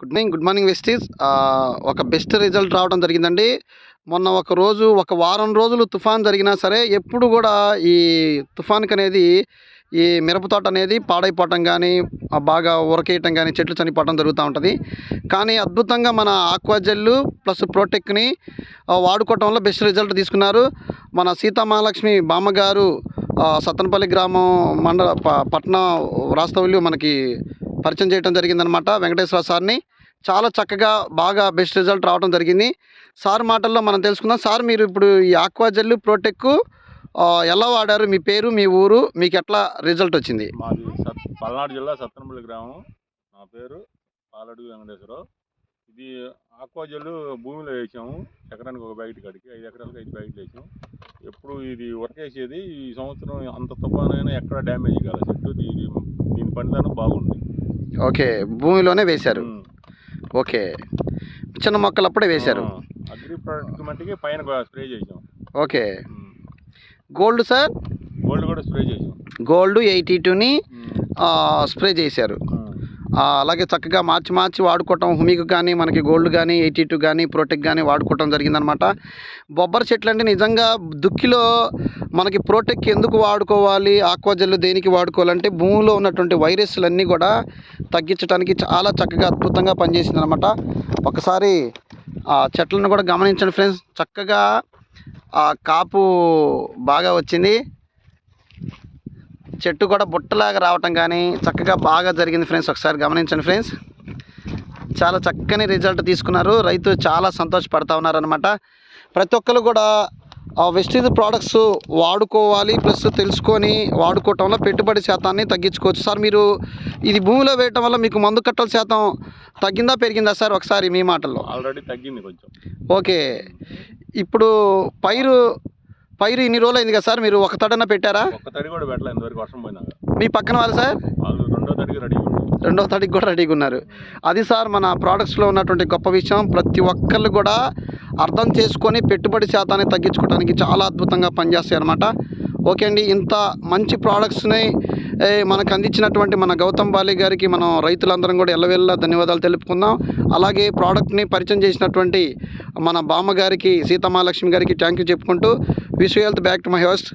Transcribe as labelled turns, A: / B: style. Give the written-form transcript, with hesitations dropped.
A: Good morning వెస్టీస్. ఒక best result రావడం జరిగిందండి. మొన్న ఒక వారం రోజులు తుఫాన్ జరిగినా సరే ఎప్పుడు కూడా ఈ తుఫాన్కి అనేది ఈ మిరప తోట అనేది పాడైపోవటం కానీ, బాగా ఉరకేయటం కానీ, చెట్లు చనిపోవటం జరుగుతూ ఉంటుంది. కానీ అద్భుతంగా మన ఆక్వా జెల్ ప్లస్ ప్రోటెక్ని వాడుకోవటం వల్ల బెస్ట్ రిజల్ట్ తీసుకున్నారు. మన సీతామహాలక్ష్మి బామ్మగారు సత్తనపల్లి గ్రామం పట్టణం వాస్తవ్యులు మనకి పరిచయం చేయడం జరిగిందనమాట. వెంకటేశ్వర సార్ని చాలా చక్కగా బాగా బెస్ట్ రిజల్ట్ రావడం జరిగింది. సార్ మాటల్లో మనం తెలుసుకుందాం. సార్, మీరు ఇప్పుడు ఈ ఆక్వా జెల్ ప్రోటెక్ ఎలా వాడారు? మీ పేరు, మీ ఊరు, మీకు ఎట్లా రిజల్ట్ వచ్చింది?
B: మాది పల్నాడు జిల్లా సత్తనపల్లి గ్రామం. నా పేరు పాలడుగు వెంకటేశ్వరరావు. ఇది ఆక్వా జెల్ భూమిలో వేసాము. ఎకరానికి ఒక ప్యాకెట్ కాడికి 5 ఎకరాలకు 5 ప్యాకెట్లు వేసాము. ఎప్పుడు ఇది వర్కేసేది. ఈ సంవత్సరం అంత తుఫానైనా ఎక్కడ డ్యామేజ్ కాలేదు చెట్టు. దీని పనితనం బాగుంది.
A: ఓకే, భూమిలోనే వేశారు. ఓకే, చిన్న మొక్కలు అప్పుడే వేశారు.
B: అగ్రి ప్రొడక్ట్ మట్టికి పైన స్ప్రే చేసాం.
A: Okay, gold sir?
B: గోల్డ్ కూడా స్ప్రే చేసాం.
A: గోల్డ్ 82ని స్ప్రే చేశారు. అలాగే చక్కగా మార్చి వాడుకోవటం, హుమిక్ కానీ, మనకి గోల్డ్ కానీ, 82 కానీ, ప్రోటెక్ కానీ వాడుకోవటం జరిగిందనమాట. బొబ్బర చెట్లు అంటే నిజంగా దుక్కిలో మనకి ప్రోటెక్ ఎందుకు వాడుకోవాలి, ఆక్వా జెల్ దేనికి వాడుకోవాలంటే భూమిలో ఉన్నటువంటి వైరస్లన్నీ కూడా తగ్గించడానికి చాలా చక్కగా అద్భుతంగా పనిచేసింది అనమాట. ఒకసారి చెట్లను కూడా గమనించండి ఫ్రెండ్స్. చక్కగా కాపు బాగా వచ్చింది. చెట్టు కూడా బుట్టలాగా రావటం కానీ చక్కగా బాగా జరిగింది ఫ్రెండ్స్. ఒకసారి గమనించండి ఫ్రెండ్స్. చాలా చక్కని రిజల్ట్ తీసుకున్నారు. రైతు చాలా సంతోషపడతా ఉన్నారనమాట. ప్రతి ఒక్కరు కూడా వెస్టీజ్ ప్రోడక్ట్స్ వాడుకోవాలి, ప్లస్ తెలుసుకొని వాడుకోవటం వల్ల పెట్టుబడి శాతాన్ని తగ్గించుకోవచ్చు. సార్, మీరు ఇది భూమిలో వేయటం వల్ల మీకు మందు కట్టల శాతం తగ్గిందా పెరిగిందా సార్? ఒకసారి మీ మాటల్లో.
B: ఆల్రెడీ తగ్గింది కొంచెం.
A: ఓకే, ఇప్పుడు పైరు ఇన్ని రోజులు అయింది కదా సార్, మీరు ఒక తడన పెట్టారా?
B: ఒక తడి కూడా పెట్టలేదు ఇంతవరకు, వర్షం పోయినా.
A: మీ పక్కన వాళ్ళు సార్?
B: వాళ్ళు రెండో తడికి
A: కూడా రెడీగా ఉన్నారు. అది సార్ మన ప్రోడక్ట్స్లో ఉన్నటువంటి గొప్ప విషయం. ప్రతి ఒక్కళ్ళు కూడా అర్థం చేసుకొని పెట్టుబడి శాతాన్ని తగ్గించుకోవడానికి చాలా అద్భుతంగా పనిచేస్తాయి అన్నమాట. ఓకే అండి, ఇంత మంచి ప్రోడక్ట్స్ని మనకు అందించినటువంటి మన గౌతమ్ బాలి గారికి మనం రైతులందరం కూడా ఎల్లవెల్లా ధన్యవాదాలు తెలుపుకుందాం. అలాగే ప్రోడక్ట్ని పరిచయం చేసినటువంటి మన బామ్మ గారికి, సీతామహాలక్ష్మి గారికి థ్యాంక్ యూ చెప్పుకుంటూ wish you health back to my host.